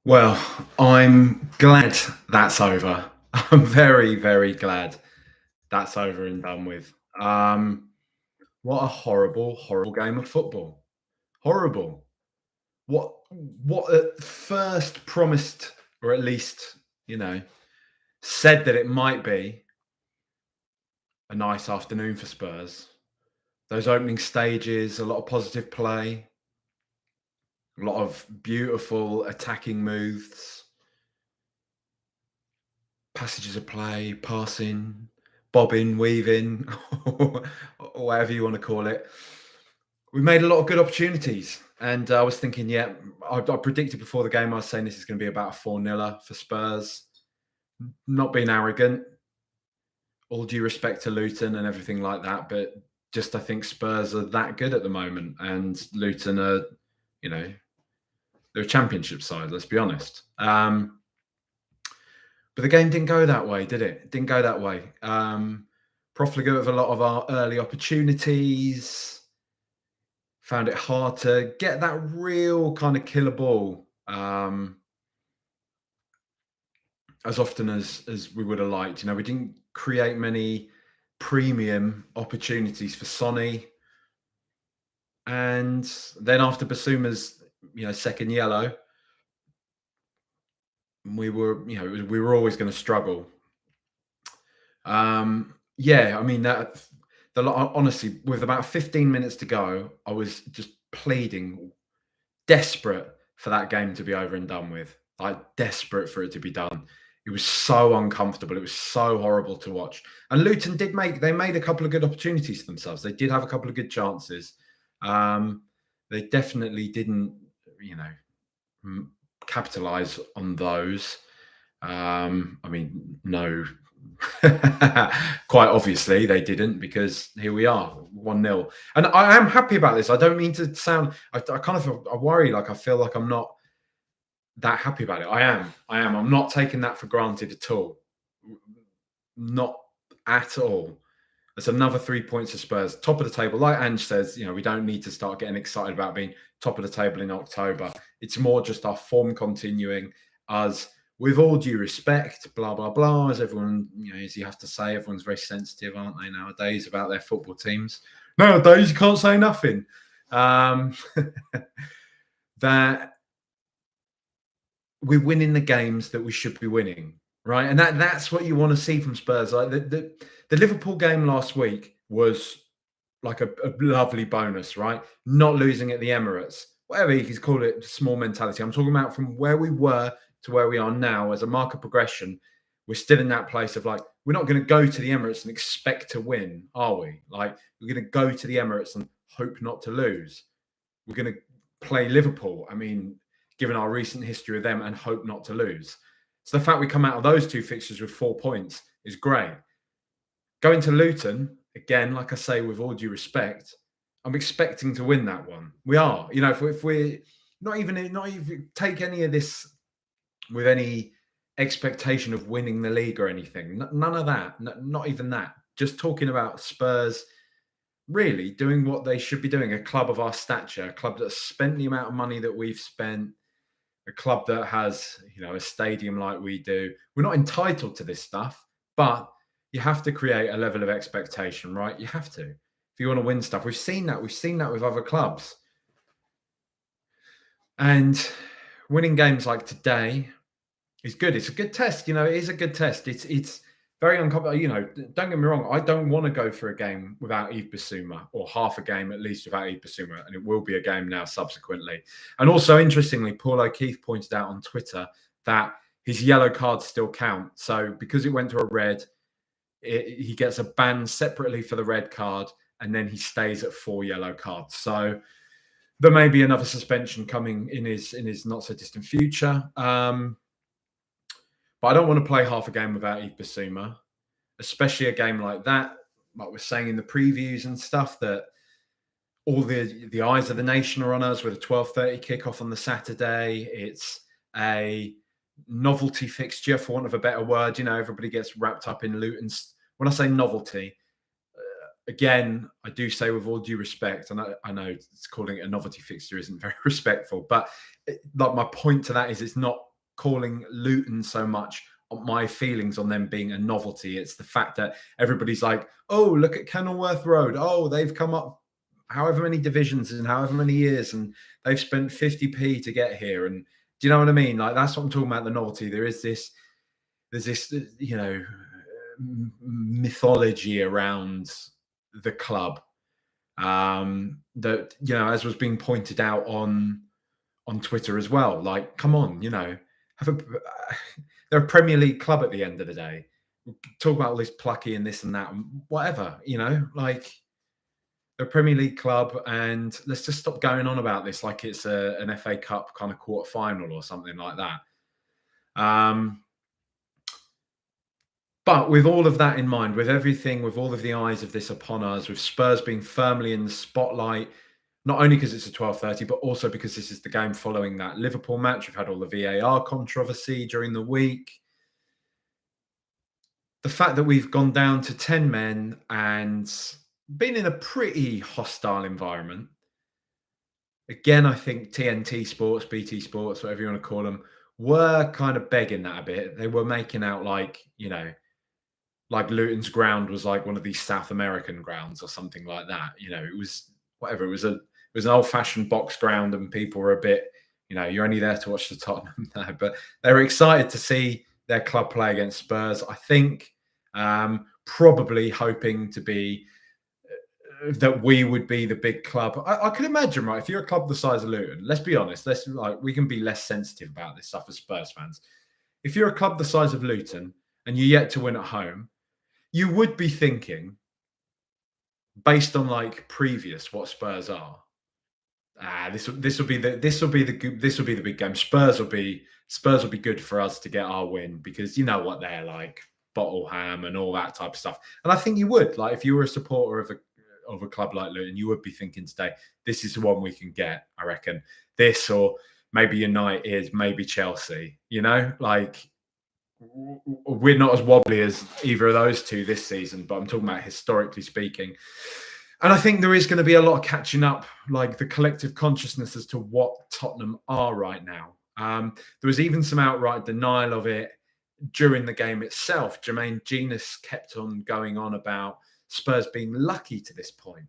Well, I'm glad that's over. I'm very, very glad that's over and done with. What a horrible, horrible game of football. Horrible. What at first promised, or at least, you know, said that it might be a nice afternoon for Spurs. Those opening stages, a lot of positive play, a lot of beautiful attacking moves, passages of play, passing, bobbing, weaving, or whatever you want to call it. We made a lot of good opportunities. And I was thinking, yeah, I predicted before the game, I was saying this is going to be about a 4-0 for Spurs. Not being arrogant, all due respect to Luton and everything like that. But just I think Spurs are that good at the moment. And Luton are, you know, they're a championship side, let's be honest. But the game didn't go that way, did it? It didn't go that way. Profligate with a lot of our early opportunities. Found it hard to get that real kind of killer ball as often as we would have liked. We didn't create many premium opportunities for Sonny. And then after Basuma's, second yellow, we were always going to struggle. Yeah, I mean honestly, with about 15 minutes to go, I was just pleading, desperate for that game to be over and done with. Like desperate for it to be done. It was so uncomfortable. It was so horrible to watch. And Luton made a couple of good opportunities for themselves. They did have a couple of good chances. They definitely didn't, capitalize on those. I mean, no. Quite obviously they didn't, because here we are, 1-0. And I am happy about this. I don't mean to sound, I worry, like I feel like I'm not that happy about it. I am. I'm not taking that for granted at all. Not at all. It's another 3 points to Spurs, top of the table. Like Ange says, we don't need to start getting excited about being top of the table in October. It's more just our form continuing, us, with all due respect, blah, blah, blah, as everyone, as you have to say, everyone's very sensitive, aren't they, nowadays, about their football teams. Nowadays, you can't say nothing. That we're winning the games that we should be winning, right? And that's what you want to see from Spurs. Like the Liverpool game last week was like a lovely bonus, right? Not losing at the Emirates, whatever you can call it, small mentality. I'm talking about from where we were to where we are now as a mark of progression. We're still in that place of like, we're not going to go to the Emirates and expect to win, are we? Like, we're going to go to the Emirates and hope not to lose. We're going to play Liverpool, I mean, given our recent history with them, and hope not to lose. So the fact we come out of those two fixtures with 4 points is great. Going to Luton, again, like I say, with all due respect, I'm expecting to win that one. We are. If we're not even take any of this with any expectation of winning the league or anything. None of that. Not even that. Just talking about Spurs really doing what they should be doing. A club of our stature, a club that's spent the amount of money that we've spent, a club that has, a stadium like we do. We're not entitled to this stuff, but you have to create a level of expectation, right? You have to. If you want to win stuff. We've seen that. We've seen that with other clubs. And winning games like today is good. It's a good test. It is a good test. It's very uncomfortable. Don't get me wrong. I don't want to go for a game without Yves Bissouma, or half a game at least without Yves Bissouma. And it will be a game now subsequently. And also, interestingly, Paul O'Keefe pointed out on Twitter that his yellow cards still count. So because it went to a red, he gets a ban separately for the red card, and then he stays at 4 yellow cards. So there may be another suspension coming in his not so distant future. But I don't want to play half a game without Yves Bissouma, especially a game like that. Like we're saying in the previews and stuff, that all the eyes of the nation are on us with a 12:30 kickoff on the Saturday. It's a novelty fixture, for want of a better word. Everybody gets wrapped up in Luton's. When I say novelty, again, I do say with all due respect, and I know it's calling it a novelty fixture isn't very respectful, but like my point to that is it's not calling Luton so much on my feelings on them being a novelty. It's the fact that everybody's like, oh, look at Kenilworth Road. Oh, they've come up however many divisions in however many years, and they've spent 50p to get here. And do you know what I mean? Like, that's what I'm talking about, the novelty. There's this, mythology around the club, that, as was being pointed out on Twitter as well. Like, come on, have a they're a Premier League club at the end of the day. Talk about all this plucky and this and that, and whatever, like, they're a Premier League club, and let's just stop going on about this like it's an FA Cup kind of quarter final or something like that. But with all of that in mind, with everything, with all of the eyes of this upon us, with Spurs being firmly in the spotlight, not only because it's a 12:30, but also because this is the game following that Liverpool match. We've had all the VAR controversy during the week. The fact that we've gone down to 10 men and been in a pretty hostile environment. Again, I think TNT Sports, BT Sports, whatever you want to call them, were kind of begging that a bit. They were making out like, like Luton's ground was like one of these South American grounds or something like that. It was whatever. It was an old-fashioned box ground, and people were a bit, you're only there to watch the Tottenham now. But they were excited to see their club play against Spurs. I think probably hoping to be that we would be the big club. I can imagine, right? If you're a club the size of Luton, let's be honest. We can be less sensitive about this stuff as Spurs fans. If you're a club the size of Luton and you're yet to win at home, you would be thinking, based on like previous what Spurs are, this will be the big game. Spurs will be good for us to get our win, because you know what they're like, bottle ham and all that type of stuff. And I think you would, like, if you were a supporter of a club like Luton, you would be thinking today, this is the one we can get. I reckon this, or maybe United, maybe Chelsea. Like, we're not as wobbly as either of those two this season, but I'm talking about historically speaking. And I think there is going to be a lot of catching up, like the collective consciousness as to what Tottenham are right now. There was even some outright denial of it during the game itself. Jermaine Genius kept on going on about Spurs being lucky to this point.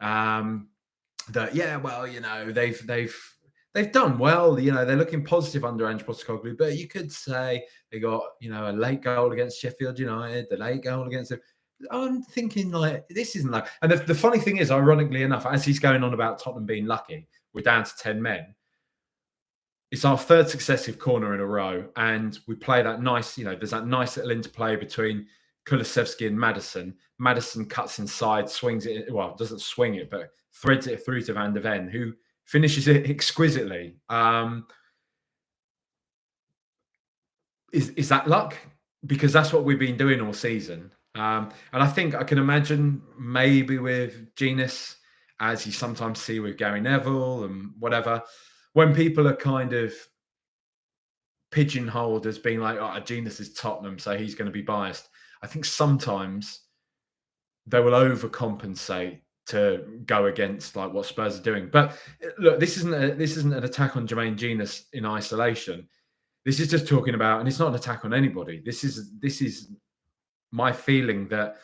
That, yeah, well, they've done well. They're looking positive under Ange Postecoglou, but you could say they got, a late goal against Sheffield United, the late goal against them. I'm thinking, like, this isn't like. And the funny thing is, ironically enough, as he's going on about Tottenham being lucky, we're down to 10 men. It's our third successive corner in a row, and we play that nice, there's that nice little interplay between Kulusevski and Maddison. Maddison cuts inside, swings it, well, doesn't swing it, but threads it through to Van de Ven, who finishes it exquisitely. Is that luck? Because that's what we've been doing all season. And I think I can imagine maybe with Genius, as you sometimes see with Gary Neville and whatever, when people are kind of pigeonholed as being like, oh, Genius is Tottenham, so he's going to be biased. I think sometimes they will overcompensate to go against like what Spurs are doing. But look, this isn't an attack on Jermaine Genius in isolation. This is just talking about, and it's not an attack on anybody. This is my feeling that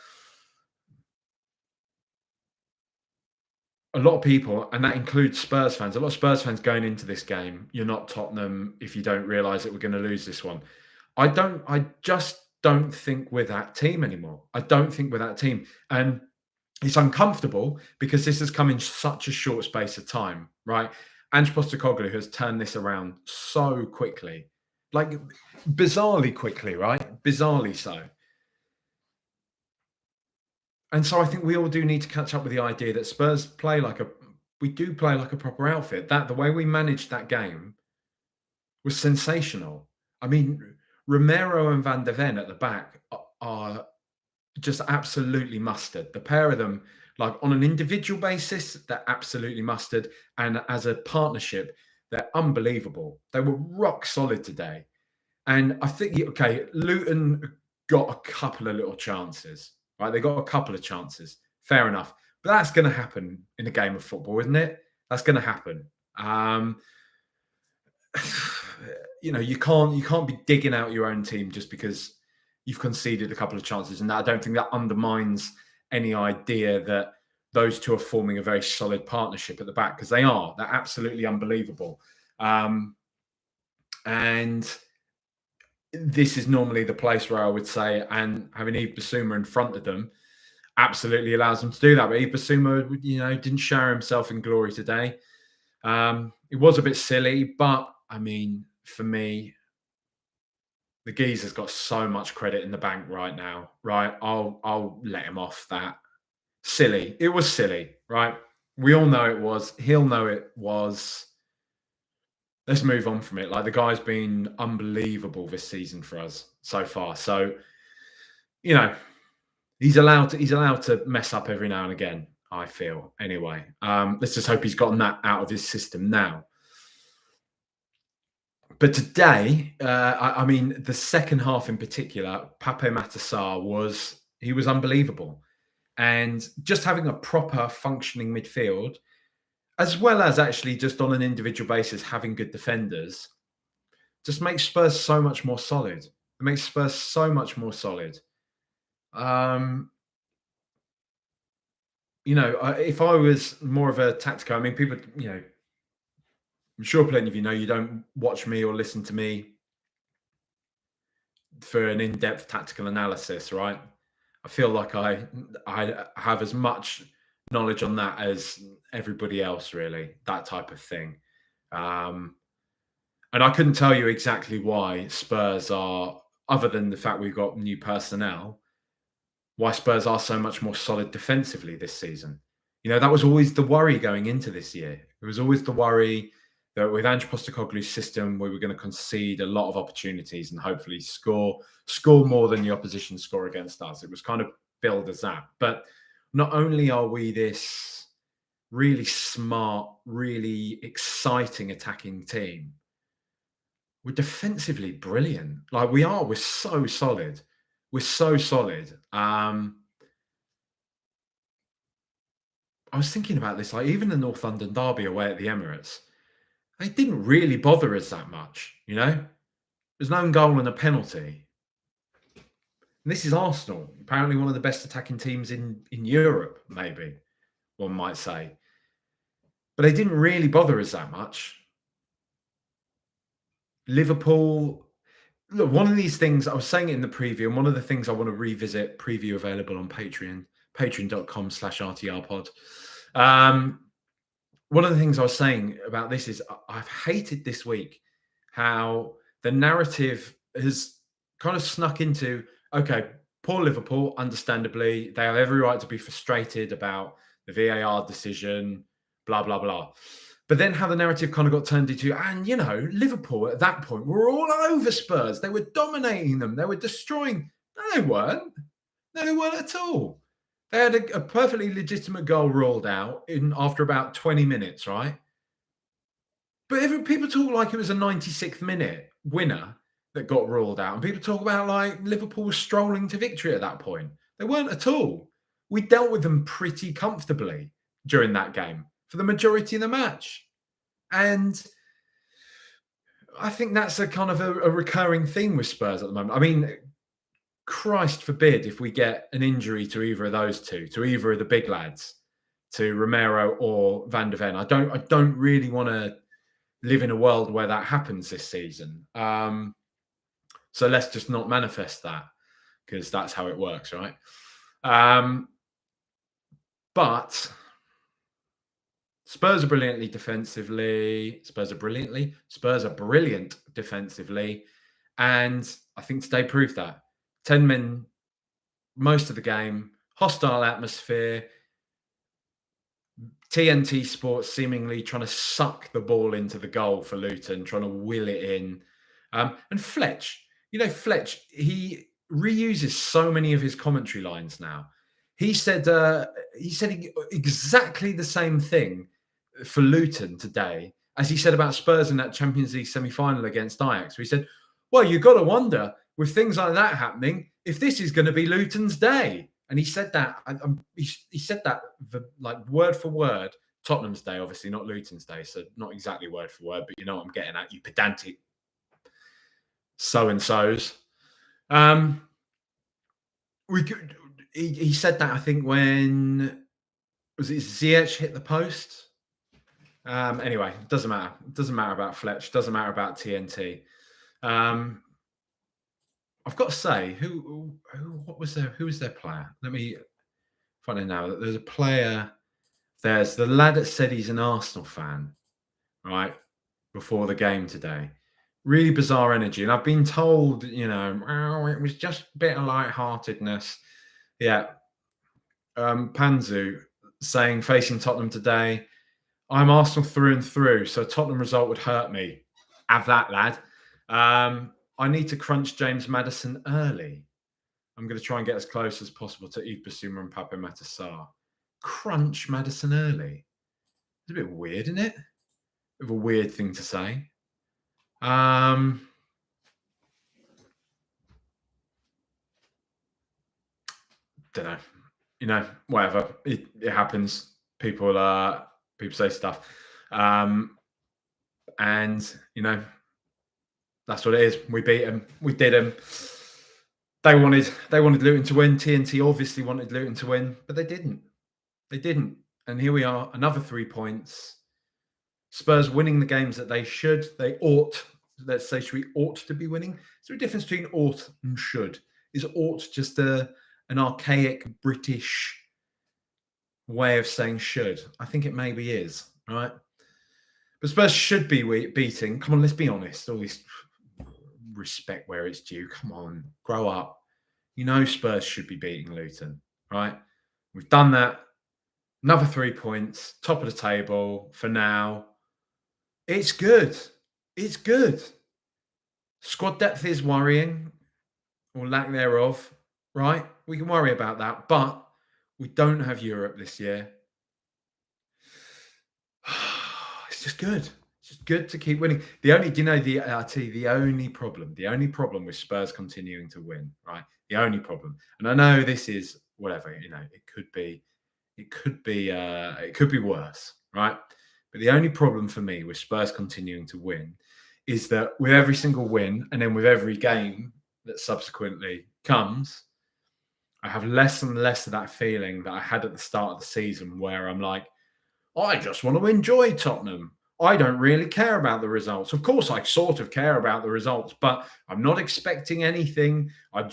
a lot of people, and that includes Spurs fans, a lot of Spurs fans going into this game, you're not Tottenham if you don't realise that we're going to lose this one. I just don't think we're that team anymore. I don't think we're that team. And it's uncomfortable because this has come in such a short space of time, right? Ange Postecoglou has turned this around so quickly, like bizarrely quickly, right? Bizarrely so. And so I think we all do need to catch up with the idea that Spurs we do play like a proper outfit. That the way we managed that game was sensational. I mean, Romero and Van de Ven at the back are just absolutely mustard. The pair of them, like on an individual basis, they're absolutely mustard. And as a partnership, they're unbelievable. They were rock solid today. And I think, okay, Luton got a couple of little chances, right? They got a couple of chances. Fair enough. But that's going to happen in a game of football, isn't it? That's going to happen. you can't be digging out your own team just because you've conceded a couple of chances, and that, I don't think that undermines any idea that those two are forming a very solid partnership at the back, because they are. They're absolutely unbelievable. And this is normally the place where I would say, and having Yves Bissouma in front of them absolutely allows them to do that. But Yves Bissouma, didn't shower himself in glory today. It was a bit silly, but I mean, for me, the geezer's got so much credit in the bank right now, right? I'll let him off that. Silly. It was silly, right? We all know it was. He'll know it was. Let's move on from it. Like, the guy's been unbelievable this season for us so far. So, he's allowed to mess up every now and again, I feel. Anyway, let's just hope he's gotten that out of his system now. But today, I mean, the second half in particular, Pape Matar was unbelievable. And just having a proper functioning midfield, as well as actually just on an individual basis having good defenders, just makes Spurs so much more solid. It makes Spurs so much more solid. If I was more of a tactical, I mean, people, I'm sure plenty of you know you don't watch me or listen to me for an in-depth tactical analysis, right? I feel like I have as much knowledge on that as everybody else, really, that type of thing. And I couldn't tell you exactly why Spurs are, other than the fact we've got new personnel, why Spurs are so much more solid defensively this season. That was always the worry going into this year. It was always the worry that with Ange Postecoglou's system, we were going to concede a lot of opportunities and hopefully score more than the opposition score against us. It was kind of billed as that. But not only are we this really smart, really exciting attacking team, we're defensively brilliant. Like, we're so solid. We're so solid. I was thinking about this, like, even the North London derby away at the Emirates, they didn't really bother us that much, There's no goal and a penalty. And this is Arsenal, apparently one of the best attacking teams in Europe, maybe, one might say. But they didn't really bother us that much. Liverpool, look, one of these things, I was saying it in the preview, and one of the things I want to revisit, preview available on Patreon, patreon.com/RTRpod. One of the things I was saying about this is I've hated this week how the narrative has kind of snuck into, okay, poor Liverpool, understandably, they have every right to be frustrated about the VAR decision, blah, blah, blah. But then how the narrative kind of got turned into, and, Liverpool at that point were all over Spurs. They were dominating them. They were destroying. No, they weren't. No, they weren't at all. They had a perfectly legitimate goal ruled out after about 20 minutes, right? But people talk like it was a 96th minute winner that got ruled out. And people talk about like Liverpool was strolling to victory at that point. They weren't at all. We dealt with them pretty comfortably during that game for the majority of the match. And I think that's a kind of a recurring theme with Spurs at the moment. I mean, Christ forbid if we get an injury to either of those two, to either of the big lads, to Romero or Van der Ven. I don't really want to live in a world where that happens this season. So let's just not manifest that, because that's how it works, right? But Spurs are brilliant defensively. Spurs are brilliant defensively. And I think today proved that. 10 men most of the game, hostile atmosphere, TNT Sports seemingly trying to suck the ball into the goal for Luton, trying to will it in. And Fletch, he reuses so many of his commentary lines now. He said exactly the same thing for Luton today as he said about Spurs in that Champions League semi-final against Ajax. Where he said, well, you've got to wonder, with things like that happening, if this is going to be Luton's day. And he said that, he said that like word for word Tottenham's day, obviously, not Luton's day, so not exactly word for word, but you know what I'm getting at, you pedantic so-and-sos. He said that, I think, when was it Ziyech hit the post? Anyway, doesn't matter. Doesn't matter about Fletch. Doesn't matter about TNT. I've got to say, who was their player? Let me find it now. There's a player. There's the lad that said he's an Arsenal fan, right? Before the game today. Really bizarre energy. And I've been told, oh, it was just a bit of lightheartedness. Yeah. Panzu saying, facing Tottenham today, I'm Arsenal through and through, so a Tottenham result would hurt me. Have that, lad. I need to crunch James Maddison early. I'm going to try and get as close as possible to Yves Bissouma and Pape Matar. Crunch Maddison early. It's a bit weird, isn't it? Bit of a weird thing to say. Don't know. Whatever. It happens. People say stuff. And that's what it is. We beat them. We did them. They wanted Luton to win. TNT obviously wanted Luton to win, but they didn't. They didn't. And here we are, another 3 points. Spurs winning the games that they should. They ought. Let's say, should we ought to be winning? Is there a difference between ought and should? Is ought just an archaic British way of saying should? I think it maybe is, right? But Spurs should be beating. Come on, let's be honest. All this respect where it's due. Come on, grow up. Spurs should be beating Luton, right? We've done that. Another 3 points, top of the table for now. It's good. It's good. Squad depth is worrying, or lack thereof, right? We can worry about that, but we don't have Europe this year. It's just good. It's just good to keep winning. The only problem with Spurs continuing to win, right? The only problem, and I know this is whatever, it could be worse, right? But the only problem for me with Spurs continuing to win is that with every single win and then with every game that subsequently comes, I have less and less of that feeling that I had at the start of the season where I'm like, I just want to enjoy Tottenham. I don't really care about the results. Of course, I sort of care about the results, but I'm not expecting anything. I'm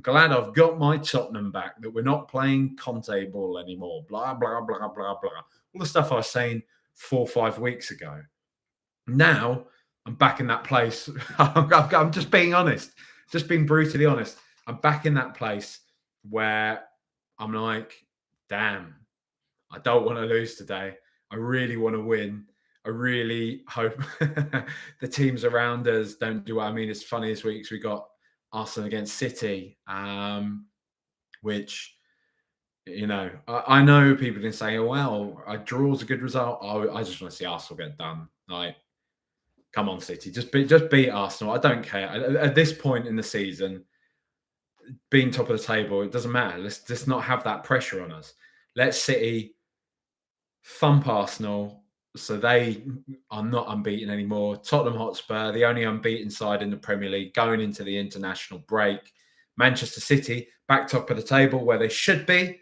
glad I've got my Tottenham back, that we're not playing Conte ball anymore. Blah, blah, blah, blah, blah. All the stuff I was saying 4 or 5 weeks ago. Now, I'm back in that place. I'm just being honest, just being brutally honest. I'm back in that place where I'm like, damn, I don't want to lose today. I really want to win. I really hope the teams around us don't do what I mean. It's funny this week we got Arsenal against City, which, I know people can say, oh, well, a draw's a good result. I just want to see Arsenal get done. Like, come on, City, just beat Arsenal. I don't care. At this point in the season, being top of the table, it doesn't matter. Let's just not have that pressure on us. Let City thump Arsenal so they are not unbeaten anymore. Tottenham Hotspur, the only unbeaten side in the Premier League going into the international break. Manchester City, back top of the table where they should be.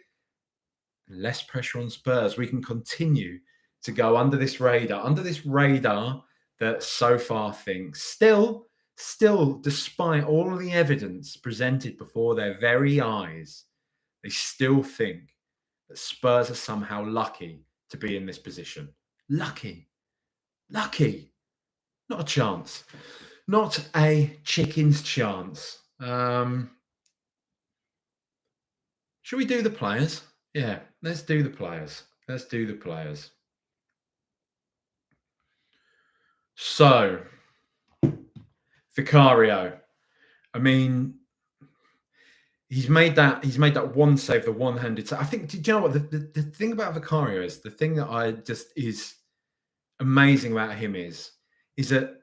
Less pressure on Spurs. We can continue to go under this radar that so far thinks still, despite all the evidence presented before their very eyes, they still think that Spurs are somehow lucky to be in this position. Lucky. Not a chance. Not a chicken's chance. Should we do the players? Yeah, let's do the players. So, Vicario. I mean, he's made that one save, the one-handed save. I think, do you know what the thing about Vicario is? The thing that is amazing about him is that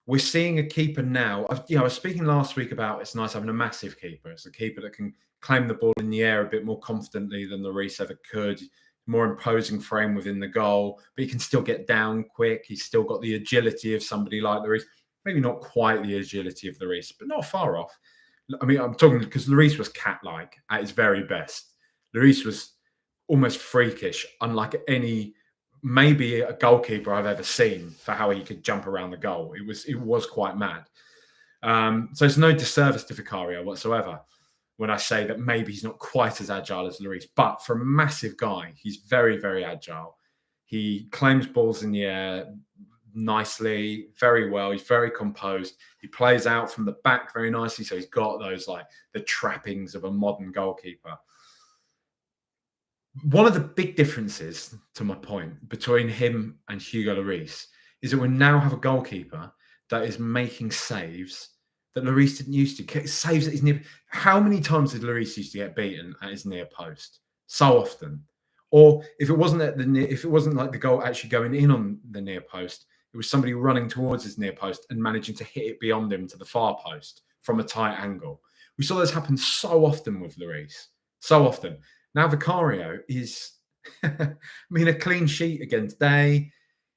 we're seeing a keeper now. I was speaking last week about it's nice having a massive keeper. It's a keeper that can claim the ball in the air a bit more confidently than Lloris ever could. more imposing frame within the goal, but he can still get down quick. He's still got the agility of somebody like Lloris. Maybe not quite the agility of Lloris, but not far off. I mean, I'm talking because Lloris was cat-like at his very best. Lloris was almost freakish, unlike any maybe a goalkeeper I've ever seen for how he could jump around the goal. It was quite mad. So it's no disservice to Vicario whatsoever when I say that maybe he's not quite as agile as Lloris, but for a massive guy, he's very, very agile. He claims balls in the air nicely, very well. He's very composed. He plays out from the back very nicely. So he's got those like the trappings of a modern goalkeeper. One of the big differences, to my point, between him and Hugo Lloris is that we now have a goalkeeper that is making saves that Lloris didn't used to. Saves at his near. How many times did Lloris used to get beaten at his near post? So often. Or if it wasn't at the near, if it wasn't like the goal actually going in on the near post, it was somebody running towards his near post and managing to hit it beyond him to the far post from a tight angle. We saw this happen so often with Lloris. So often. Now Vicario is, I mean, a clean sheet against Day.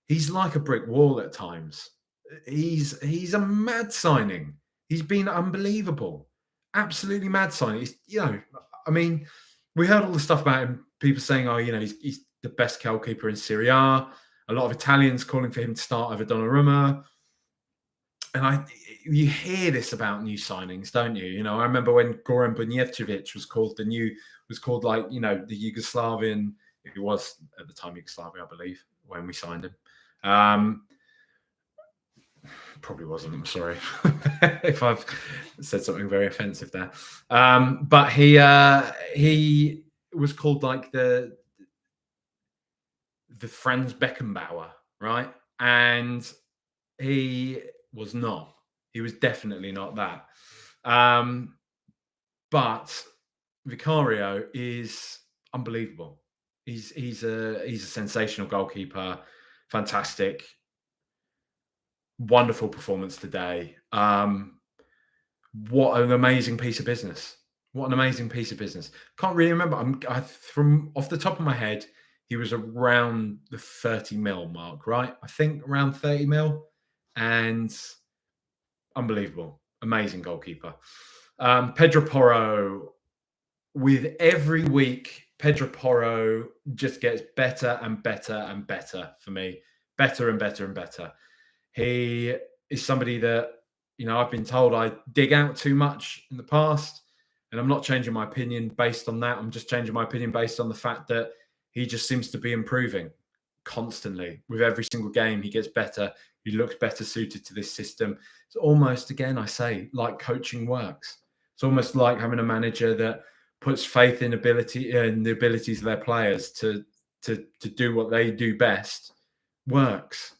He's like a brick wall at times. He's a mad signing. He's been unbelievable, absolutely mad signing. I mean, we heard all the stuff about him. People saying, "Oh, he's the best goalkeeper in Serie A." A lot of Italians calling for him to start over Donnarumma. And you hear this about new signings, don't you? I remember when Goran Bunjevcevic was called the Yugoslavian. It was at the time Yugoslavia, I believe, when we signed him. Probably wasn't. I'm sorry if I've said something very offensive there. But he was called like the Franz Beckenbauer, right? And he was not. He was definitely not that. But Vicario is unbelievable. He's a sensational goalkeeper. Fantastic. Wonderful performance today. What an amazing piece of business. What an amazing piece of business. Can't really remember. From off the top of my head, he was around the 30 mil mark, right? I think around 30 mil. And unbelievable. Amazing goalkeeper. Pedro Porro, with every week, Pedro Porro just gets better and better and better for me. Better and better and better. He is somebody that, I've been told I dig out too much in the past, and I'm not changing my opinion based on that. I'm just changing my opinion based on the fact that he just seems to be improving constantly. With every single game, he gets better. He looks better suited to this system. It's almost, again, I say, like coaching works. It's almost like having a manager that puts faith in the abilities of their players to do what they do best. Works.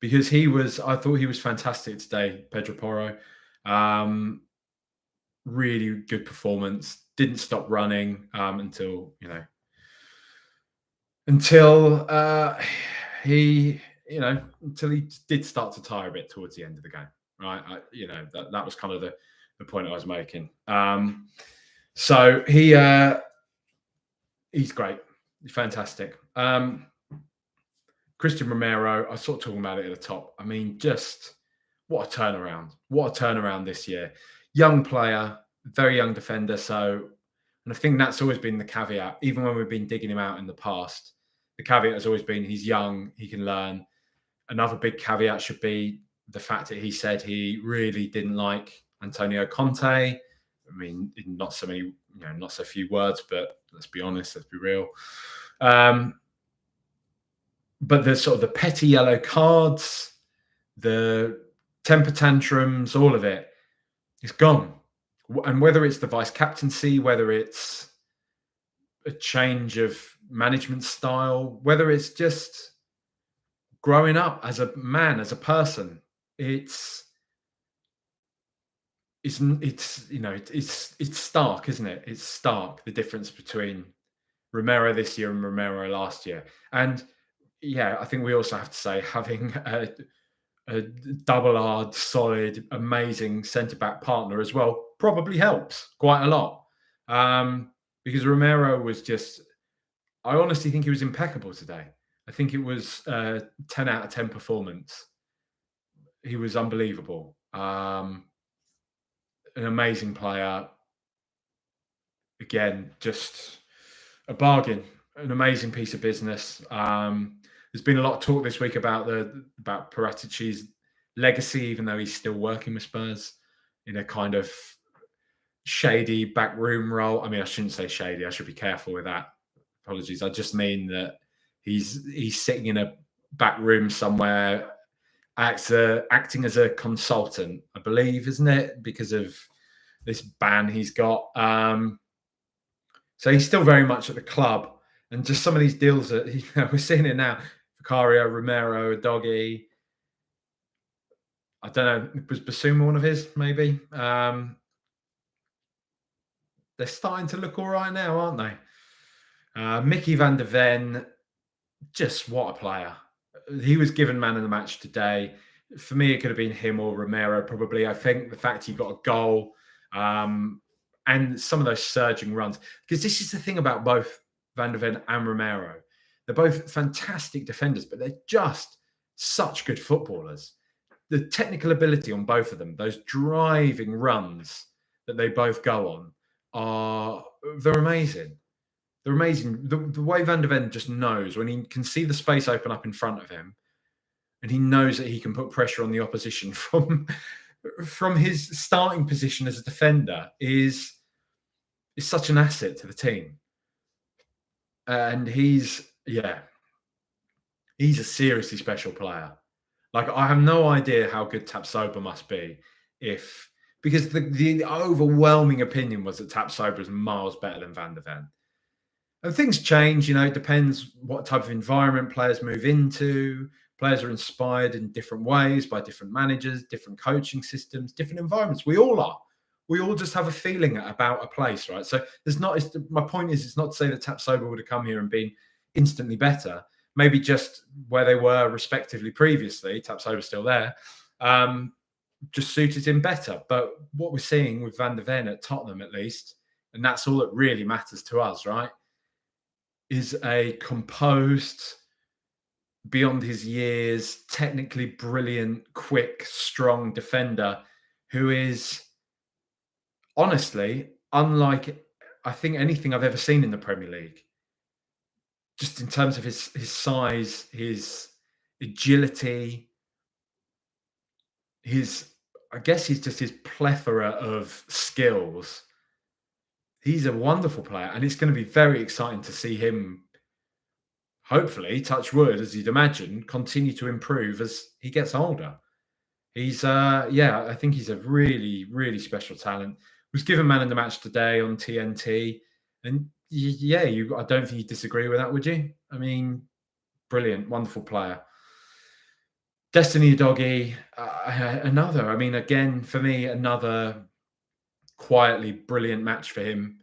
Because I thought he was fantastic today, Pedro Porro. Really good performance. Didn't stop running until he did start to tire a bit towards the end of the game, right? That was kind of the point I was making. So he's great, he's fantastic. Christian Romero, I was sort of talking about it at the top. I mean, just what a turnaround! What a turnaround this year. Young player, very young defender. And I think that's always been the caveat, even when we've been digging him out in the past. The caveat has always been he's young, he can learn. Another big caveat should be the fact that he said he really didn't like Antonio Conte. I mean, not so few words, but let's be honest, let's be real. But the sort of the petty yellow cards, the temper tantrums, all of it is gone. And whether it's the vice captaincy, whether it's a change of management style, whether it's just growing up as a man, as a person, it's stark, isn't it? It's stark, the difference between Romero this year and Romero last year. And yeah, I think we also have to say having a double-hard, solid, amazing centre-back partner as well probably helps quite a lot. because Romero was just, I honestly think he was impeccable today. I think it was a 10 out of 10 performance. He was unbelievable. An amazing player. Again, just a bargain, an amazing piece of business. There's been a lot of talk this week about Paratici's legacy, even though he's still working with Spurs in a kind of shady backroom role. I mean, I shouldn't say shady. I should be careful with that. Apologies. I just mean that he's sitting in a back room somewhere, acting as a consultant, I believe, isn't it? Because of this ban he's got. So he's still very much at the club, and just some of these deals that we're seeing it now. Vicario, Romero, Doggy. I don't know. Was Basuma one of his? Maybe. They're starting to look all right now, aren't they? Mickey van der Ven, just what a player. He was given man of the match today. For me, it could have been him or Romero, probably. I think the fact he got a goal and some of those surging runs, because this is the thing about both Van der Ven and Romero. They're both fantastic defenders, but they're just such good footballers. The technical ability on both of them, those driving runs that they both go on, they're amazing. They're amazing. The way Van der Ven just knows when he can see the space open up in front of him, and he knows that he can put pressure on the opposition from his starting position as a defender is such an asset to the team. And he's a seriously special player. Like, I have no idea how good Tapsoba must be because the overwhelming opinion was that Tapsoba is miles better than Van der Ven. And things change, it depends what type of environment players move into. Players are inspired in different ways by different managers, different coaching systems, different environments. We all are. We all just have a feeling about a place, right? So my point is, it's not to say that Tapsoba would have come here and been instantly better. Maybe just where they were respectively previously, Tapsoba's still there, just suited him better. But what we're seeing with Van der Ven at Tottenham, at least, and that's all that really matters to us, right, is a composed, beyond his years, technically brilliant, quick, strong defender who is, honestly, unlike, I think, anything I've ever seen in the Premier League. Just in terms of his size, his agility, I guess he's just his plethora of skills. He's a wonderful player, and it's going to be very exciting to see him, hopefully, touch wood, as you'd imagine, continue to improve as he gets older. He's, I think he's a really, really special talent. Was given man of the match today on TNT, and I don't think you disagree with that, would you? I mean, brilliant, wonderful player. Destiny Doggy, another. I mean, again, for me, another quietly brilliant match for him.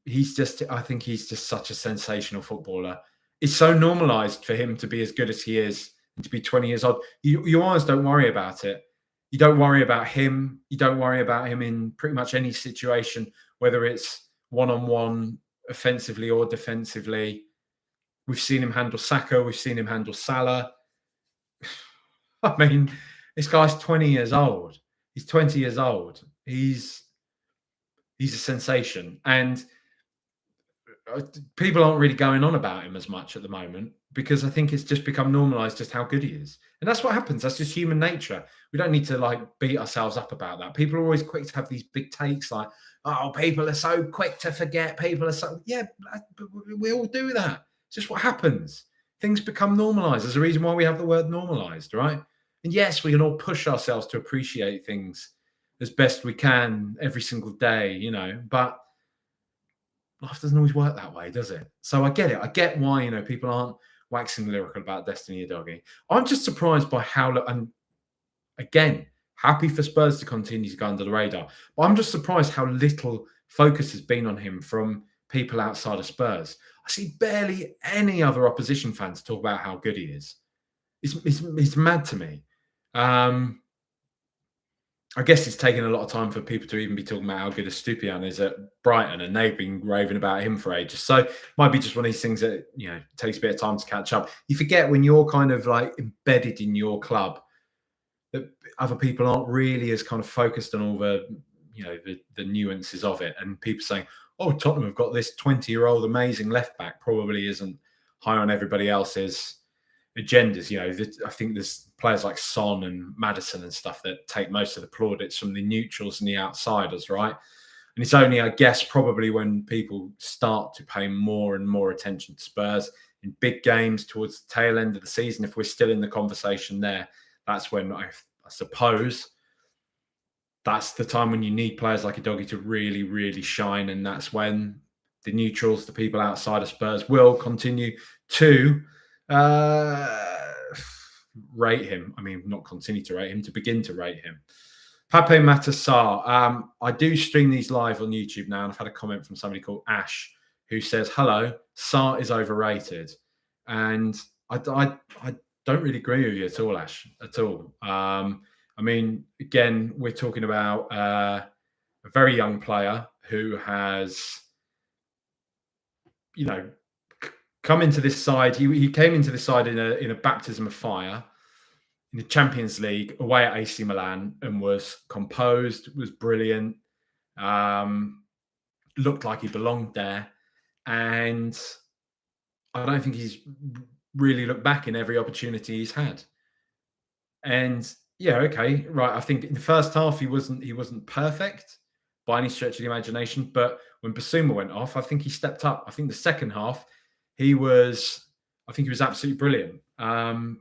I think he's just such a sensational footballer. It's so normalised for him to be as good as he is and to be 20 years old. You almost don't worry about it. You don't worry about him. You don't worry about him in pretty much any situation, whether it's one-on-one, offensively or defensively. We've seen him handle Saka. We've seen him handle Salah. I mean, this guy's 20 years old. He's 20 years old. He's a sensation. And people aren't really going on about him as much at the moment because I think it's just become normalized just how good he is. And that's what happens. That's just human nature. We don't need to beat ourselves up about that. People are always quick to have these big takes like, oh, people are so quick to forget. People are so, we all do that. It's just what happens. Things become normalized. There's a reason why we have the word normalized, right? And yes, we can all push ourselves to appreciate things as best we can every single day, but life doesn't always work that way, does it? So I get it. I get why, people aren't waxing lyrical about Destiny Doggy. I'm just surprised by how, and again, happy for Spurs to continue to go under the radar, but I'm just surprised how little focus has been on him from people outside of Spurs. I see barely any other opposition fans talk about how good he is. It's mad to me. I guess it's taken a lot of time for people to even be talking about how good a Stupian is at Brighton, and they've been raving about him for ages. So might be just one of these things that takes a bit of time to catch up. You forget when you're kind of like embedded in your club that other people aren't really as kind of focused on all the nuances of it, and people saying, "Oh, Tottenham have got this 20-year-old amazing left back," probably isn't high on everybody else's agendas. I think there's players like Son and Maddison and stuff that take most of the plaudits from the neutrals and the outsiders, right? And it's only, I guess, probably when people start to pay more and more attention to Spurs in big games towards the tail end of the season, if we're still in the conversation there, that's when I suppose that's the time when you need players like Udogie to really, really shine. And that's when the neutrals, the people outside of Spurs, will continue to rate him. I mean, not continue to rate him, to begin to rate him. Pape Matasar. I do stream these live on YouTube now, and I've had a comment from somebody called Ash who says, "Hello, Sarr is overrated," and I don't really agree with you at all, Ash, at all. I mean, again, we're talking about a very young player who has, come into this side. He came into this side in a baptism of fire in the Champions League away at AC Milan, and was composed, was brilliant, looked like he belonged there. And I don't think he's really looked back in every opportunity he's had. And yeah, okay, right. I think in the first half he wasn't perfect by any stretch of the imagination, but when Basuma went off, I think he stepped up. I think the second half he was absolutely brilliant. I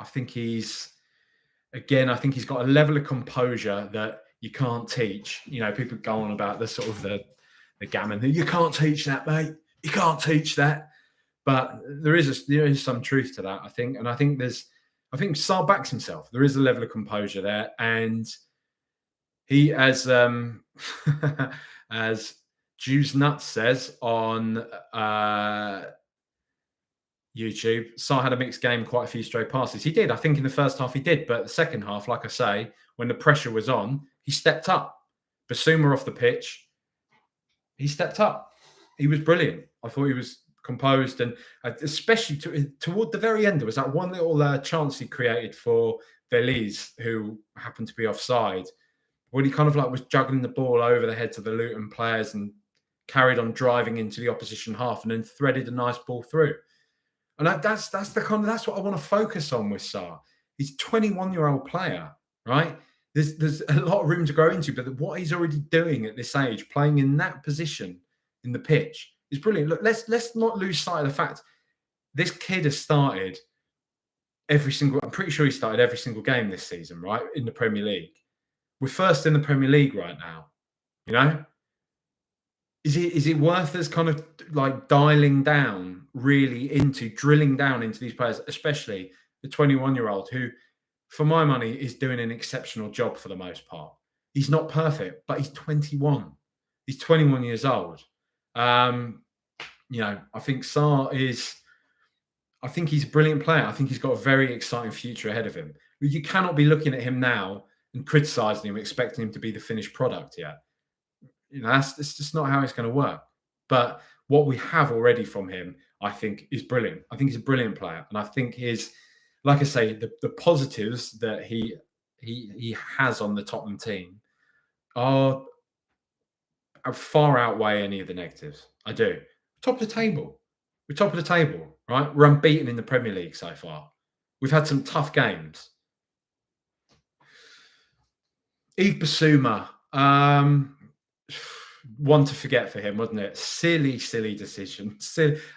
think he's got a level of composure that you can't teach. People go on about the sort of the gammon that you can't teach that, mate. You can't teach that. But there is some truth to that, I think. And I think Sarr backs himself. There is a level of composure there, and he, as as Juice Nuts says on YouTube, Sarr had a mixed game, quite a few stray passes. He did. I think in the first half he did, but the second half, like I say, when the pressure was on, he stepped up. Basuma off the pitch, he stepped up. He was brilliant. I thought he was composed, and especially toward the very end, there was that one little chance he created for Veliz, who happened to be offside, when he kind of like was juggling the ball over the heads of the Luton players and carried on driving into the opposition half, and then threaded a nice ball through. And that's what I want to focus on with Sarr. He's a 21-year-old player, right? There's a lot of room to grow into, but what he's already doing at this age, playing in that position in the pitch, is brilliant. Look, let's not lose sight of the fact this kid has started I'm pretty sure he started every single game this season, right? In the Premier League. We're first in the Premier League right now. Is it worth us kind of like drilling down into these players, especially the 21-year-old who, for my money, is doing an exceptional job for the most part. He's not perfect, but he's 21. He's 21 years old. I think Sarr is. I think he's a brilliant player. I think he's got a very exciting future ahead of him. You cannot be looking at him now and criticising him, expecting him to be the finished product yet. That's just not how it's going to work. But what we have already from him, I think, is brilliant. I think he's a brilliant player, and I think like I say, the positives that he has on the Tottenham team are far outweigh any of the negatives. I do. Top of the table. We're top of the table, right? We're unbeaten in the Premier League so far. We've had some tough games. Yves Basuma, one to forget for him, wasn't it? Silly decision.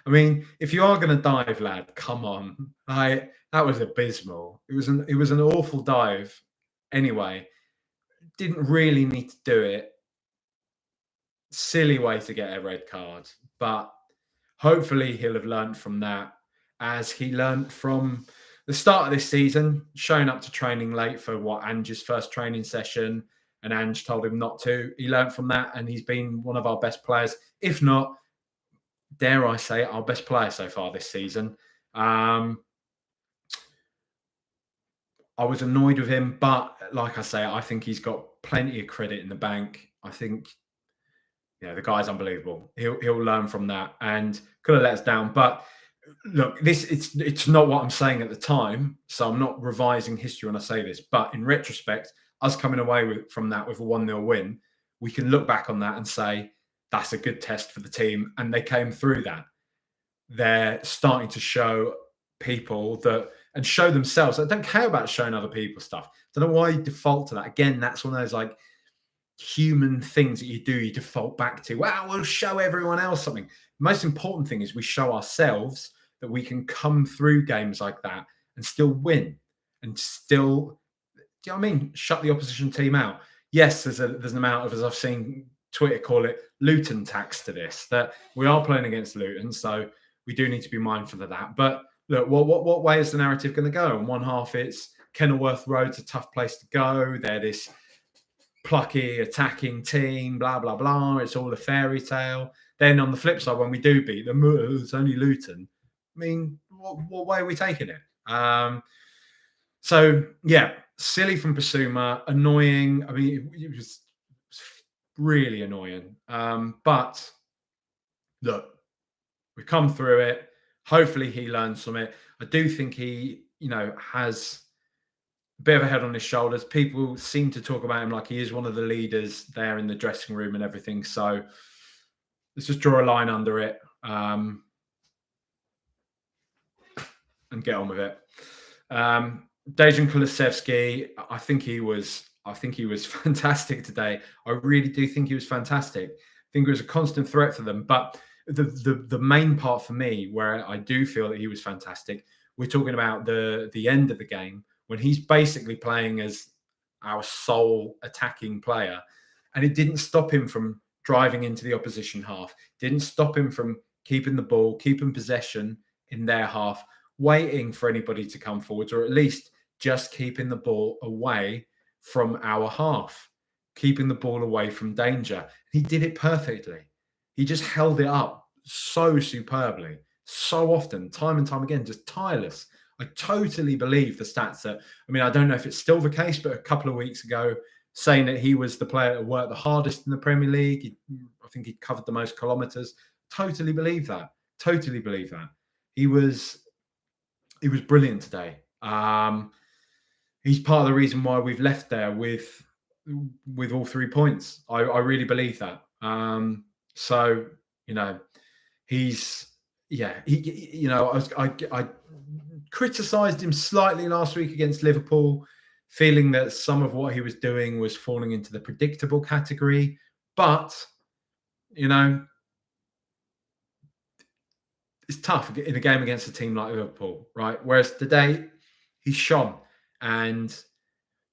I mean, if you are going to dive, lad, come on. That was abysmal. It was an awful dive. Anyway, didn't really need to do it. Silly way to get a red card, but hopefully he'll have learned from that, as he learned from the start of this season, showing up to training late for Ange's first training session, and Ange told him not to. He learned from that, and he's been one of our best players, if not, dare I say, our best player so far this season. I was annoyed with him, but like I say, I think he's got plenty of credit in the bank. I think the guy's unbelievable. He'll learn from that, and could have let us down. But look, it's not what I'm saying at the time, so I'm not revising history when I say this. But in retrospect, us coming away from that with a 1-0 win, we can look back on that and say that's a good test for the team, and they came through that. They're starting to show people that and show themselves. I don't care about showing other people stuff. I don't know why you default to that. Again, that's one of those like human things that you do. You default back to, well, we'll show everyone else something. The most important thing is we show ourselves that we can come through games like that and still win and still, do you know what I mean? Shut the opposition team out. Yes, there's an amount of, as I've seen Twitter call it, Luton tax to this, that we are playing against Luton, so we do need to be mindful of that. But look, what way is the narrative going to go? In one half, it's Kenilworth Road's a tough place to go. They're this plucky attacking team, blah, blah, blah. It's all a fairy tale. Then on the flip side, when we do beat them, it's only Luton. I mean, what way are we taking it? So, yeah, silly from Basuma, annoying. I mean, it was really annoying. But look, we've come through it. Hopefully he learns from it. I do think he, has a bit of a head on his shoulders. People seem to talk about him like he is one of the leaders there in the dressing room and everything. So let's just draw a line under it and get on with it. Dejan Kulusevski, I think he was fantastic today. I really do think he was fantastic. I think he was a constant threat for them. But the main part for me, where I do feel that he was fantastic, we're talking about the end of the game when he's basically playing as our sole attacking player, and it didn't stop him from driving into the opposition half. Didn't stop him from keeping the ball, keeping possession in their half, waiting for anybody to come forwards, or at least just keeping the ball away from our half, keeping the ball away from danger. He did it perfectly. He just held it up so superbly, so often, time and time again, just tireless. I totally believe the stats that, I mean, I don't know if it's still the case, but a couple of weeks ago, saying that he was the player that worked the hardest in the Premier League. I think he covered the most kilometres. Totally believe that. Totally believe that. He was brilliant today. He's part of the reason why we've left there with all 3 points. I really believe that. So, I criticised him slightly last week against Liverpool, feeling that some of what he was doing was falling into the predictable category. But, it's tough in a game against a team like Liverpool, right? Whereas today, he shone, and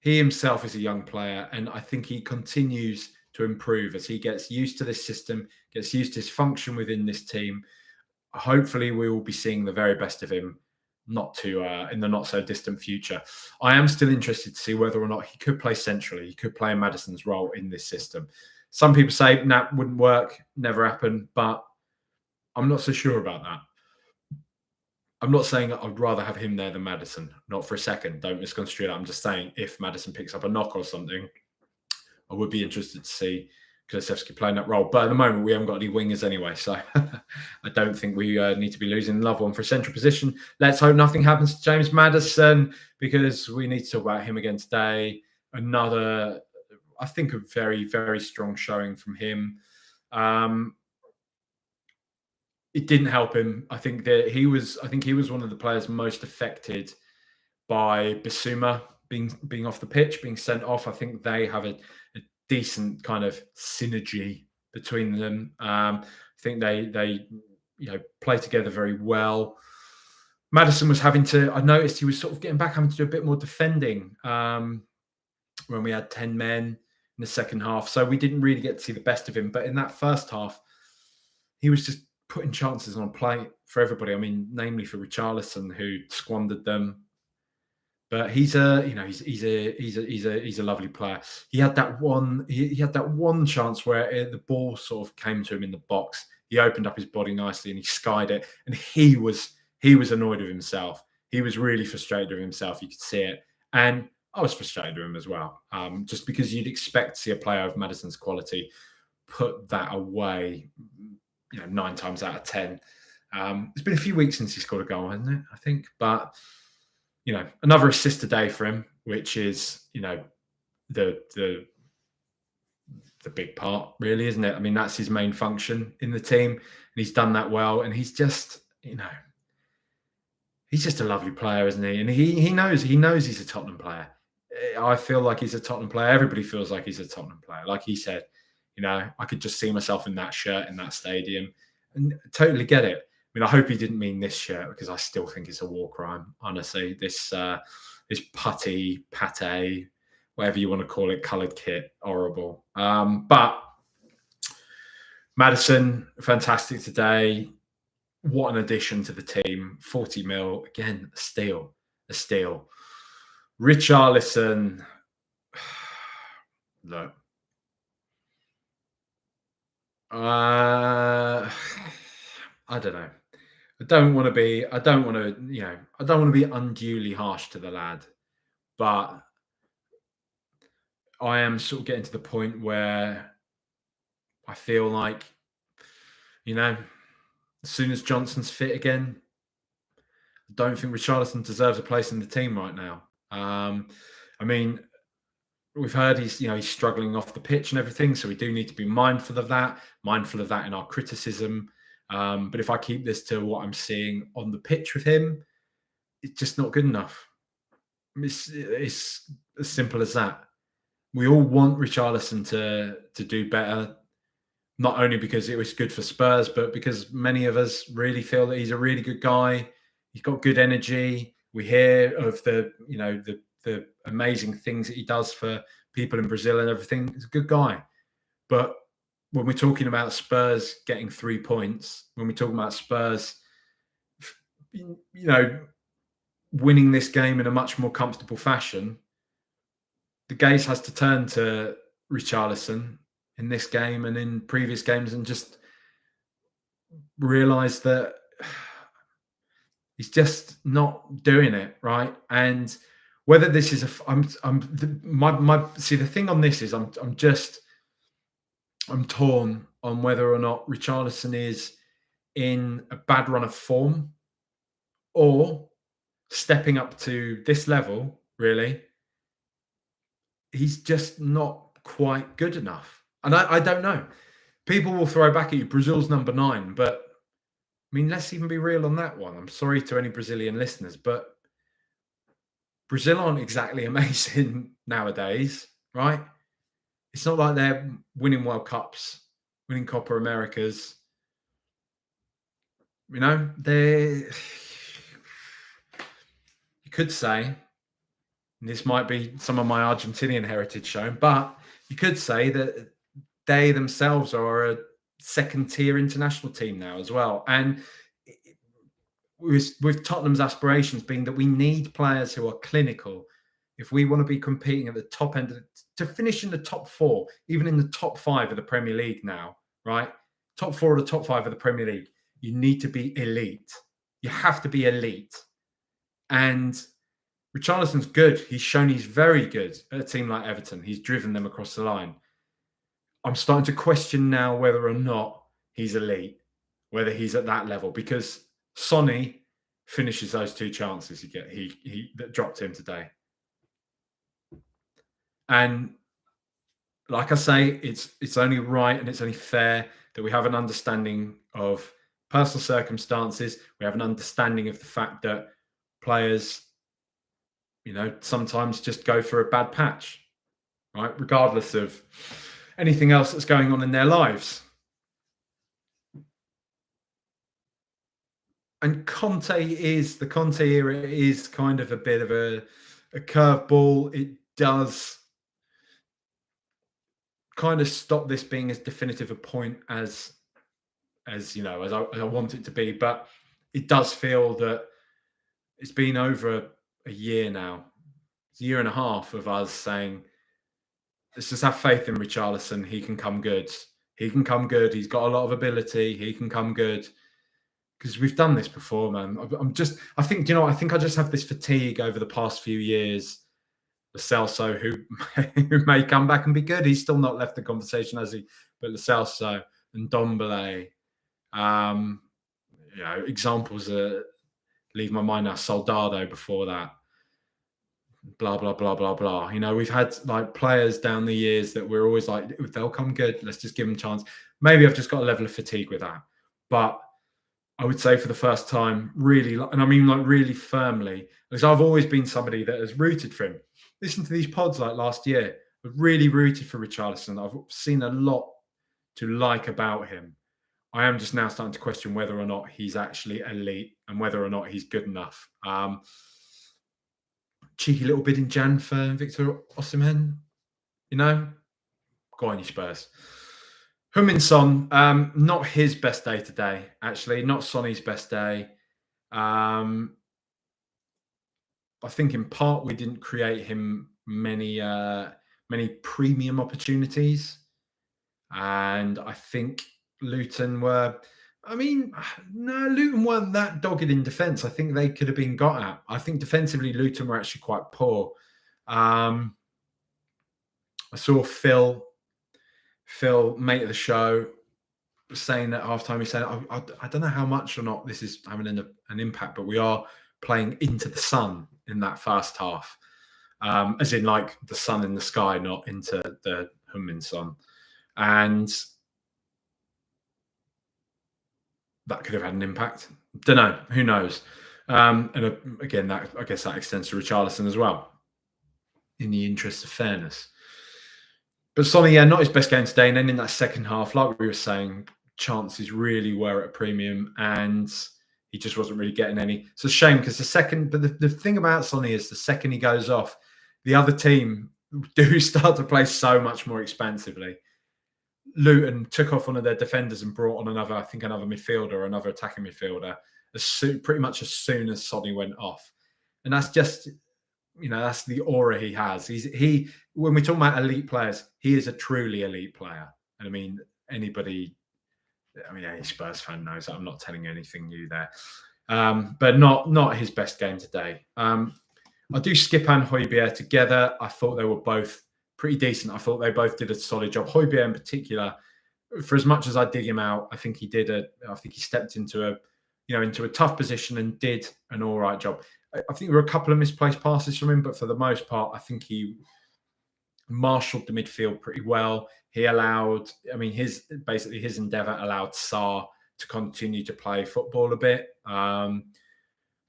he himself is a young player, and I think he continues to improve as he gets used to this system, gets used to his function within this team. Hopefully, we will be seeing the very best of him in the not so distant future. I am still interested to see whether or not he could play centrally. He could play in Maddison's role in this system. Some people say that wouldn't work, never happen, but I'm not so sure about that. I'm not saying I'd rather have him there than Maddison. Not for a second. Don't misconstrue that. I'm just saying if Maddison picks up a knock or something, I would be interested to see Kulusevski playing that role. But at the moment, we haven't got any wingers anyway. So I don't think we need to be losing another one for a central position. Let's hope nothing happens to James Maddison, because we need to talk about him again today. Another, I think, a very, very strong showing from him. It didn't help him. I think he was one of the players most affected by Basuma being off the pitch, being sent off. I think they have a decent kind of synergy between them. I think they play together very well. Maddison was I noticed he was sort of getting back, having to do a bit more defending when we had 10 men in the second half. So we didn't really get to see the best of him. But in that first half, he was just putting chances on plate for everybody. I mean, namely for Richarlison, who squandered them. But he's a lovely player. He had that one chance where the ball sort of came to him in the box. He opened up his body nicely and he skied it. And he was annoyed with himself. He was really frustrated with himself. You could see it. And I was frustrated with him as well, just because you'd expect to see a player of Maddison's quality put that away, 9 times out of 10. It's been a few weeks since he scored a goal, hasn't it? I think, but another assist today for him, which is the big part, really, isn't it? I mean, that's his main function in the team, and he's done that well. And he's just, he's just a lovely player, isn't he? And he knows he's a Tottenham player. I feel like he's a Tottenham player. Everybody feels like he's a Tottenham player. Like he said, I could just see myself in that shirt in that stadium, and totally get it. I mean, I hope he didn't mean this shirt, because I still think it's a war crime. Honestly, this putty, pate, whatever you want to call it, coloured kit, horrible. But Maddison, fantastic today. What an addition to the team. 40 mil, again, a steal. Richarlison, look. I don't know. I don't want to be unduly harsh to the lad, but I am sort of getting to the point where I feel like, as soon as Johnson's fit again, I don't think Richarlison deserves a place in the team right now. I mean, we've heard he's struggling off the pitch and everything, so we do need to be mindful of that in our criticism. But if I keep this to what I'm seeing on the pitch with him, it's just not good enough. It's as simple as that. We all want Richarlison to do better, not only because it was good for Spurs, but because many of us really feel that he's a really good guy. He's got good energy. We hear of the amazing things that he does for people in Brazil and everything. He's a good guy. But when we're talking about Spurs getting 3 points, when we're talking about Spurs, winning this game in a much more comfortable fashion, the gaze has to turn to Richarlison in this game and in previous games, and just realise that he's just not doing it right. And whether this is the thing on this is I'm torn on whether or not Richarlison is in a bad run of form or stepping up to this level. Really, he's just not quite good enough. And I don't know. People will throw back at you, Brazil's number 9, but I mean, let's even be real on that one. I'm sorry to any Brazilian listeners, but Brazil aren't exactly amazing nowadays, right? It's not like they're winning World Cups, winning Copa Americas. You could say, and this might be some of my Argentinian heritage shown, but you could say that they themselves are a second-tier international team now as well. And with Tottenham's aspirations being that we need players who are clinical if we want to be competing at the top end, to finish in the top 4, even in the top 5 of the Premier League now, right? Top 4 or the top 5 of the Premier League, you need to be elite. You have to be elite. And Richarlison's good. He's shown he's very good at a team like Everton. He's driven them across the line. I'm starting to question now whether or not he's elite, whether he's at that level, because Sonny finishes those 2 chances he that dropped him today. And like I say, it's only right and it's only fair that we have an understanding of personal circumstances. We have an understanding of the fact that players, sometimes just go through a bad patch, right? Regardless of anything else that's going on in their lives. And the Conte era is kind of a bit of a curveball. It does kind of stop this being as definitive a point as I want it to be. But it does feel that it's been over a year now. It's a year and a half of us saying, let's just have faith in Richarlison. He can come good. He can come good. He's got a lot of ability. He can come good. Because we've done this before, man. I think I just have this fatigue over the past few years Lo Celso, who may come back and be good. He's still not left the conversation, has he? But Lo Celso and Ndombele. Examples leave my mind now. Soldado before that. Blah blah blah blah blah. We've had like players down the years that we're always like, they'll come good. Let's just give them a chance. Maybe I've just got a level of fatigue with that, but I would say for the first time, really, and I mean like really firmly, because I've always been somebody that has rooted for him. Listen to these pods like last year. I've really rooted for Richarlison. I've seen a lot to like about him. I am just now starting to question whether or not he's actually elite and whether or not he's good enough. Cheeky little bid in Jan for Victor Osimhen. Go on, you Spurs. Heung-min Son, not his best day today, actually. Not Sonny's best day. I think in part we didn't create him many premium opportunities. And I think Luton weren't that dogged in defence. I think they could have been got at. I think defensively, Luton were actually quite poor. I saw Phil, mate of the show, saying at halftime, he said, I don't know how much or not this is having an impact, but we are playing into the sun in that first half. As in like the sun in the sky, not into the Heung-min Son. And that could have had an impact. Don't know. Who knows? And again, I guess that extends to Richarlison as well, in the interest of fairness. But Sonny, not his best game today. And then in that second half, like we were saying, chances really were at a premium, and he just wasn't really getting any. It's a shame because the thing about Sonny is the second he goes off, the other team do start to play so much more expansively. Luton took off one of their defenders and brought on another midfielder, another attacking midfielder, pretty much as soon as Sonny went off. And that's just, that's the aura he has. When we talk about elite players, he is a truly elite player. And I mean, any Spurs fan knows that. I'm not telling you anything new there. But not his best game today. I do Skip and Højbjerg together. I thought they were both pretty decent. I thought they both did a solid job. Højbjerg in particular, for as much as I dig him out, I think he stepped into a tough position and did an all right job. I think there were a couple of misplaced passes from him, but for the most part, I think he marshaled the midfield pretty well. He allowed, his endeavour allowed Sarr to continue to play football a bit.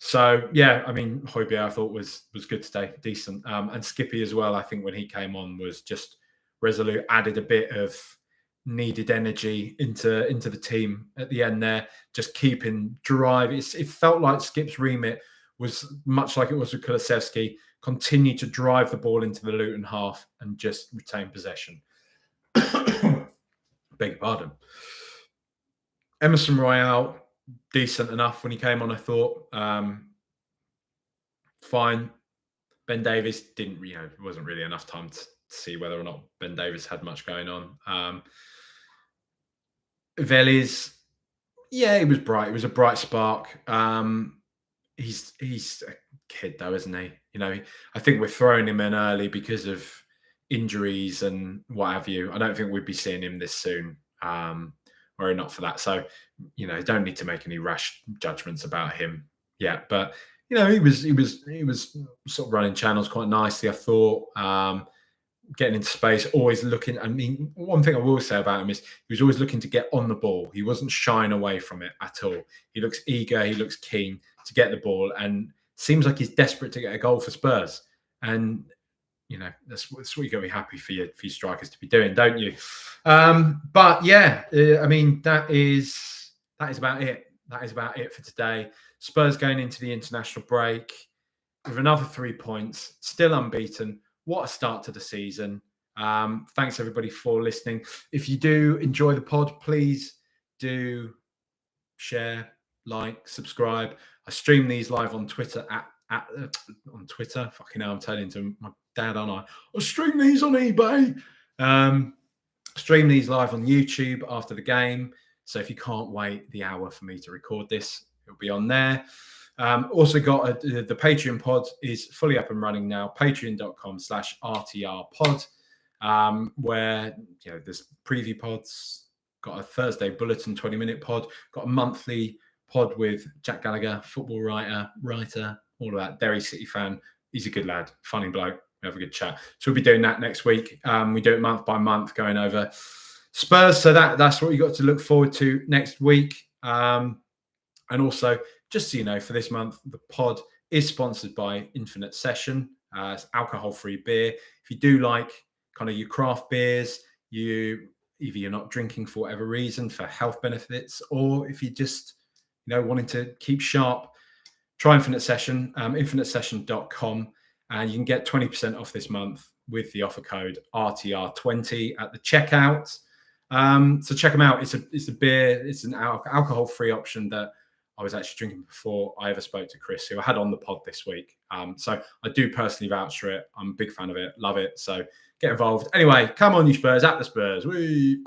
Højbjerg I thought was good today, decent. And Skippy as well, I think when he came on was just resolute, added a bit of needed energy into the team at the end there, just keeping drive. It felt like Skip's remit was much like it was with Kulusevski, continue to drive the ball into the Luton half and just retain possession. Beg your pardon. Emerson Royale, decent enough when he came on, I thought. Fine. Ben Davies it wasn't really enough time to see whether or not Ben Davies had much going on. Veliz, he was bright. It was a bright spark. He's a kid though, isn't he? I think we're throwing him in early because of injuries and what have you. I don't think we'd be seeing him this soon. Or not for that. So, don't need to make any rash judgments about him yet. But, he was sort of running channels quite nicely, I thought. Getting into space, always looking. One thing I will say about him is he was always looking to get on the ball. He wasn't shying away from it at all. He looks eager. He looks keen to get the ball and seems like he's desperate to get a goal for Spurs. And, that's what you got to be happy for your strikers to be doing, don't you? That is about it. That is about it for today. Spurs going into the international break with another 3 points, still unbeaten. What a start to the season. Thanks everybody for listening. If you do enjoy the pod, please do share, like, subscribe. I stream these live on Twitter on Twitter. Fucking hell, I'm turning into my dad, aren't I? I'll stream these on eBay. Stream these live on YouTube after the game. So if you can't wait the hour for me to record this, it'll be on there. Also got the Patreon pod is fully up and running now. Patreon.com/RTR pod, where there's preview pods. Got a Thursday bulletin 20-minute pod. Got a monthly pod with Jack Gallagher, football writer, all of that. Derry City fan. He's a good lad, funny bloke. We have a good chat. So we'll be doing that next week. We do it month by month, going over Spurs. So that's what you got to look forward to next week. And also, just so you know, for this month, the pod is sponsored by Infinite Session. It's alcohol-free beer. If you do like kind of your craft beers, either you're not drinking for whatever reason, for health benefits, or if you just wanting to keep sharp, try Infinite Session, infinitesession.com, and you can get 20% off this month with the offer code RTR20 at the checkout. So check them out. It's a beer. It's an alcohol-free option that I was actually drinking before I ever spoke to Chris, who I had on the pod this week. So I do personally vouch for it. I'm a big fan of it. Love it. So get involved. Anyway, come on, you Spurs, at the Spurs. Whee!